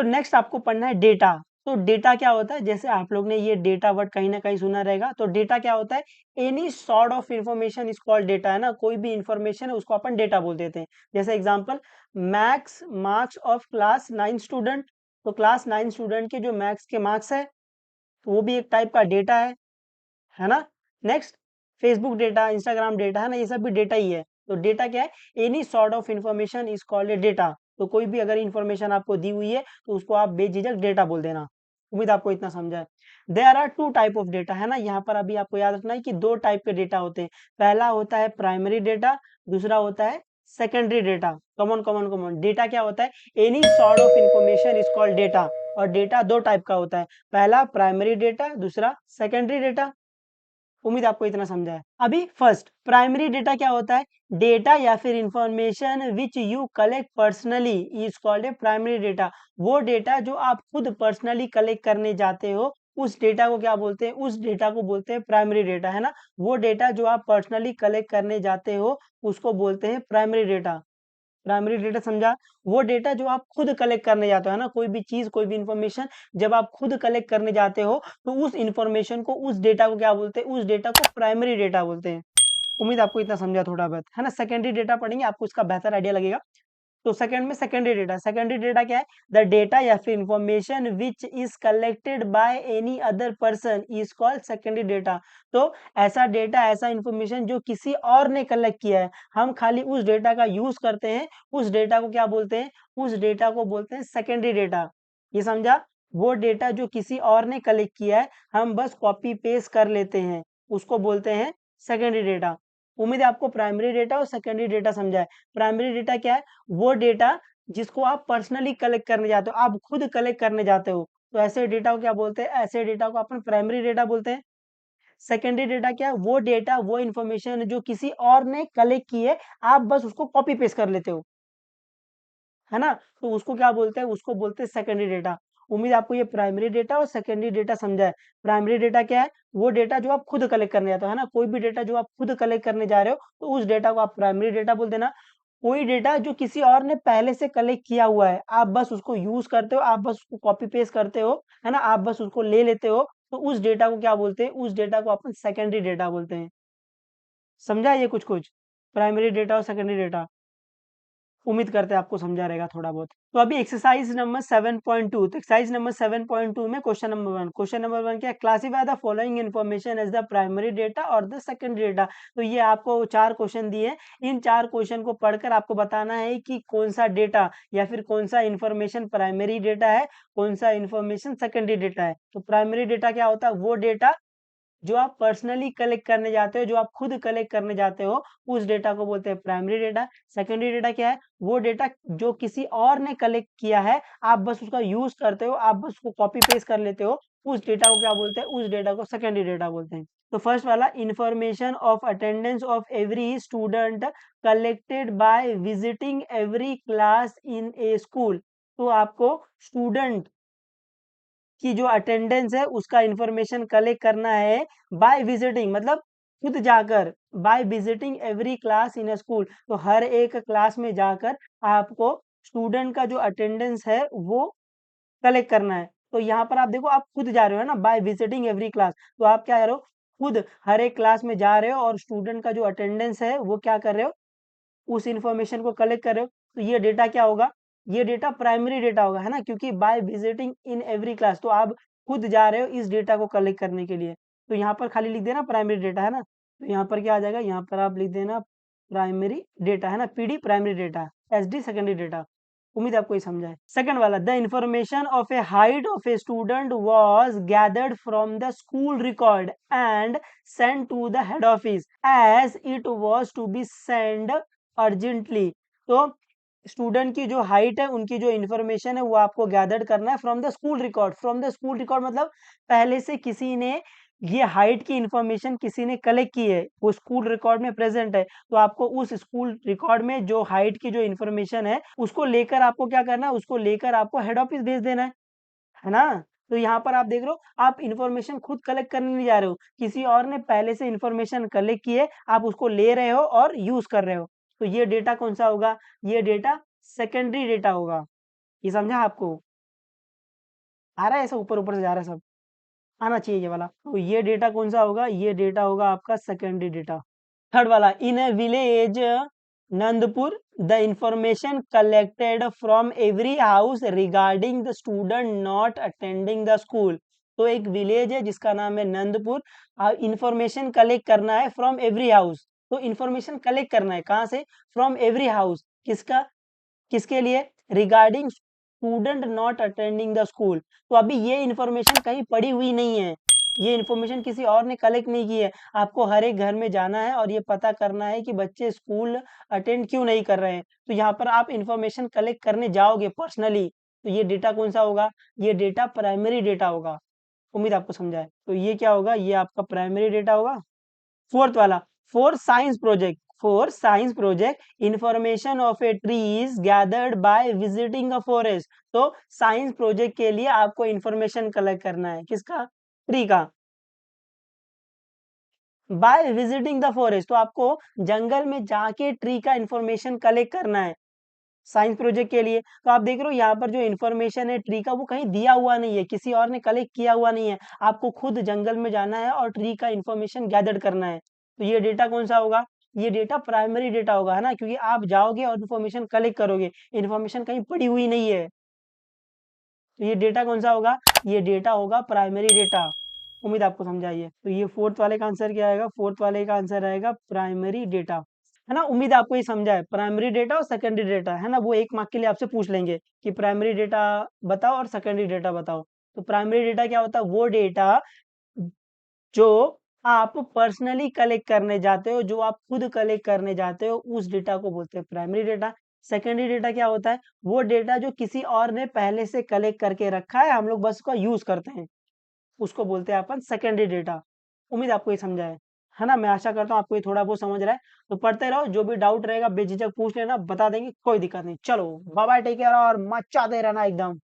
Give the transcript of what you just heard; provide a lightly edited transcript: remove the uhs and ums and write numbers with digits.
Next आपको पढ़ना है डेटा। तो डेटा क्या होता है, जैसे आप लोग ने ये डेटा वर्ड कहीं ना कहीं सुना रहेगा। तो डेटा क्या होता है, any sort of information is called data, है ना। कोई भी इंफॉर्मेशन है उसको अपन डेटा बोल देते हैं। जैसे example, max marks of class 9 student. तो क्लास 9 स्टूडेंट के जो मैक्स के मार्क्स है, तो वो भी एक टाइप का डेटा है ना। Next, Facebook data, Instagram data, है ना, ये सब भी डेटा ही है। तो डेटा क्या है, any sort of information is called a data. तो कोई भी अगर इंफॉर्मेशन आपको दी हुई है तो उसको आप बेझिझक डेटा बोल देना। उम्मीद आपको इतना समझा है। There are two type of data, है ना। यहाँ पर अभी आपको याद रखना है कि दो टाइप के डेटा होते हैं। पहला होता है प्राइमरी डेटा, दूसरा होता है secondary data. Common common common data क्या होता है, any sort of information is called data. और डेटा दो टाइप का होता है, पहला प्राइमरी डेटा, दूसरा सेकेंडरी डेटा। उम्मीद आपको इतना समझा है। अभी फर्स्ट, प्राइमरी डेटा क्या होता है, डेटा या फिर information which you collect personally is called a primary data. वो डेटा जो आप खुद पर्सनली कलेक्ट करने जाते हो, उस डेटा को क्या बोलते हैं, उस डेटा को बोलते हैं प्राइमरी डेटा, है ना। वो डेटा जो आप पर्सनली कलेक्ट करने जाते हो उसको बोलते हैं प्राइमरी डेटा। प्राइमरी डेटा समझा, वो डेटा जो आप खुद कलेक्ट करने जाते हो, है ना। कोई भी चीज, कोई भी इंफॉर्मेशन जब आप खुद कलेक्ट करने जाते हो तो उस इंफॉर्मेशन को, उस डेटा को क्या बोलते हैं, उस डेटा को प्राइमरी डेटा बोलते हैं। उम्मीद आपको इतना समझा थोड़ा बहुत, है ना। सेकेंडरी डेटा पढ़ेंगे, आपको इसका बेहतर आइडिया लगेगा। तो सेकंड में सेकेंडरी डेटा, सेकेंडरी डेटा क्या है, द डेटा या फिर information which is collected by any other person is called secondary data. तो ऐसा डेटा, ऐसा इंफॉर्मेशन जो किसी और ने कलेक्ट किया है, हम खाली उस डेटा का यूज करते हैं, उस डेटा को क्या बोलते हैं, उस डेटा को बोलते हैं सेकेंडरी डेटा। ये समझा, वो डेटा जो किसी और ने कलेक्ट किया है, हम बस कॉपी पेस्ट कर लेते हैं, उसको बोलते हैं सेकेंडरी डेटा। उम्मीद है आपको प्राइमरी डेटा और सेकेंडरी डेटा समझा है। प्राइमरी डेटा क्या है, वो डेटा जिसको आप पर्सनली कलेक्ट करने जाते हो, आप खुद कलेक्ट करने जाते हो, तो ऐसे डेटा को क्या बोलते हैं, ऐसे डेटा को अपन प्राइमरी डेटा बोलते हैं। सेकेंडरी डेटा क्या है, वो डेटा, वो इंफॉर्मेशन जो किसी और ने कलेक्ट की है, आप बस उसको कॉपी पेस्ट कर लेते हो, है ना। तो उसको क्या बोलते हैं, उसको बोलते हैं सेकेंडरी डेटा। उम्मीद आपको ये प्राइमरी डेटा और सेकेंडरी डेटा समझा है। प्राइमरी डेटा क्या है, वो डेटा जो आप खुद कलेक्ट करने जाते हो, है ना। कोई भी डेटा जो आप खुद कलेक्ट करने जा रहे हो तो उस डेटा को आप प्राइमरी डेटा बोल देना। कोई डेटा जो किसी और ने पहले से कलेक्ट किया हुआ है, आप बस उसको यूज करते हो, आप बस उसको कॉपी पेस्ट करते हो, है ना, आप बस उसको ले लेते हो, तो उस डेटा को क्या बोलते हैं, उस डेटा को अपन सेकेंडरी डेटा बोलते हैं। समझा ये कुछ कुछ, प्राइमरी डेटा और सेकेंडरी डेटा। उम्मीद करते हैं आपको समझा रहेगा थोड़ा बहुत। तो अभी एक्सरसाइज नंबर 7.2, तो एक्सरसाइज नंबर 7.2 में क्वेश्चन नंबर 1 क्या है, classify the following information as the primary data और द सेकेंडरी डेटा। तो ये आपको 4 क्वेश्चन दिए हैं, इन 4 क्वेश्चन को पढ़कर आपको बताना है कि कौन सा डेटा या फिर कौन सा इन्फॉर्मेशन प्राइमरी डेटा है, कौन सा इन्फॉर्मेशन सेकेंडरी डेटा है। तो प्राइमरी डेटा क्या होता है, वो डेटा जो आप पर्सनली कलेक्ट करने जाते हो, जो आप खुद कलेक्ट करने जाते हो, उस डेटा को बोलते हैं प्राइमरी डेटा। सेकेंडरी डेटा क्या है, वो डेटा जो किसी और ने कलेक्ट किया है, आप बस उसका यूज करते हो, आप बस उसको कॉपी पेस्ट कर लेते हो, उस डेटा को क्या बोलते हैं, उस डेटा को सेकेंडरी डेटा बोलते हैं। तो फर्स्ट वाला, information of attendance of every student collected by visiting every class in A school. तो आपको स्टूडेंट की जो अटेंडेंस है उसका इंफॉर्मेशन कलेक्ट करना है बाय विजिटिंग, मतलब खुद जाकर, by visiting every class in a school. तो हर एक क्लास में जाकर आपको स्टूडेंट का जो अटेंडेंस है वो कलेक्ट करना है। तो यहाँ पर आप देखो, आप खुद जा रहे हो ना, बाय विजिटिंग एवरी क्लास, तो आप क्या कर रहे हो, खुद हर एक क्लास में जा रहे हो और स्टूडेंट का जो अटेंडेंस है वो क्या कर रहे हो, उस इंफॉर्मेशन को कलेक्ट कर रहे हो। तो ये डेटा क्या होगा, ये डेटा प्राइमरी डेटा होगा, है ना, क्योंकि by visiting in every class, तो आप खुद जा रहे हो इस डेटा को कलेक्ट करने के लिए। तो यहाँ पर खाली लिख देना प्राइमरी डेटा, है ना। तो यहाँ पर क्या आ जाएगा, यहाँ पर आप लिख देना प्राइमरी डेटा, है ना, PD primary data, SD secondary data. उम्मीद आपको ये समझा है। सेकंड वाला, the information of a height of a student was gathered from the school record and send to the head office as it was to be send urgently. तो student की जो height है, उनकी जो इन्फॉर्मेशन है वो आपको गैदर करना है from the school record. From the school record मतलब पहले से किसी ने ये हाइट की इन्फॉर्मेशन किसी ने कलेक्ट की है, वो स्कूल रिकॉर्ड में प्रेजेंट है, तो आपको उस स्कूल रिकॉर्ड में जो हाइट की जो इन्फॉर्मेशन है उसको लेकर आपको क्या करना है, उसको लेकर आपको हेड ऑफिस भेज देना है ना। तो यहाँ पर आप देख रहे हो, आप इन्फॉर्मेशन खुद कलेक्ट करने नहीं जा रहे हो, किसी और ने पहले से इन्फॉर्मेशन कलेक्ट की है, आप उसको ले रहे हो और यूज कर रहे हो। तो ये डेटा कौन सा होगा, ये डेटा सेकेंडरी डेटा होगा। ये समझा आपको। आ रहा है, ऐसा ऊपर ऊपर से जा रहा है सब, आना चाहिए ये वाला। तो ये डेटा कौन सा होगा, ये डेटा होगा आपका सेकेंडरी डेटा। थर्ड वाला, in a village Nandpur the information collected from every house regarding the student not attending the school. तो एक विलेज है जिसका नाम है नंदपुर, इंफॉर्मेशन कलेक्ट करना है फ्रॉम एवरी हाउस। तो इंफॉर्मेशन कलेक्ट करना है कहाँ से, फ्रॉम एवरी हाउस, किसका, किसके लिए, regarding student not attending the school. तो अभी ये इन्फॉर्मेशन कहीं पड़ी हुई नहीं है, ये इन्फॉर्मेशन किसी और ने कलेक्ट नहीं की है। आपको हर एक घर में जाना है और ये पता करना है कि बच्चे स्कूल अटेंड क्यों नहीं कर रहे हैं। तो यहाँ पर आप इन्फॉर्मेशन कलेक्ट करने जाओगे पर्सनली, तो ये डेटा कौन सा होगा, ये डेटा प्राइमरी डेटा होगा। उम्मीद आपको समझा है। तो ये क्या होगा, ये आपका प्राइमरी डेटा होगा। फोर्थ वाला, for science project information of a tree is gathered by visiting a forest. तो साइंस प्रोजेक्ट के लिए आपको इंफॉर्मेशन कलेक्ट करना है, किसका, ट्री का, बाय विजिटिंग द फॉरेस्ट। तो आपको जंगल में जाके ट्री का इंफॉर्मेशन कलेक्ट करना है साइंस प्रोजेक्ट के लिए। तो आप देख रहे हो यहाँ पर जो इन्फॉर्मेशन है ट्री का, वो कहीं दिया हुआ नहीं है, किसी और ने कलेक्ट किया हुआ नहीं है। आपको खुद जंगल में जाना है और ट्री का इन्फॉर्मेशन गैदर करना है। तो ये डेटा कौन सा होगा, ये डेटा प्राइमरी डेटा होगा, है ना, क्योंकि आप जाओगे और इन्फॉर्मेशन कलेक्ट करोगे, इन्फॉर्मेशन कहीं पड़ी हुई नहीं है। तो ये डेटा कौन सा होगा, ये डेटा होगा प्राइमरी डेटा। उम्मीद आपको समझाइए। तो ये फोर्थ वाले का आंसर क्या आएगा, फोर्थ वाले का आंसर आएगा प्राइमरी डेटा, है ना। उम्मीद आपको ये समझा है, प्राइमरी डेटा और सेकेंडरी डेटा, है ना, वो एक मार्क के लिए आपसे पूछ लेंगे कि प्राइमरी डेटा बताओ और सेकेंडरी डेटा बताओ। तो प्राइमरी डेटा क्या होता है, वो डेटा जो आप पर्सनली कलेक्ट करने जाते हो, जो आप खुद कलेक्ट करने जाते हो, उस डेटा को बोलते हैं प्राइमरी डेटा। सेकेंडरी डेटा क्या होता है, वो डेटा जो किसी और ने पहले से कलेक्ट करके रखा है, हम लोग बस उसका यूज करते हैं, उसको बोलते हैं अपन सेकेंडरी डेटा। उम्मीद आपको ये समझा है ना। मैं आशा करता हूँ आपको ये थोड़ा बहुत समझ रहा है। तो पढ़ते रहो, जो भी डाउट रहेगा बेझिझक पूछ लेना, बता देंगे, कोई दिक्कत नहीं। चलो बाय बाय, टेक केयर और मचा दे रहना एकदम।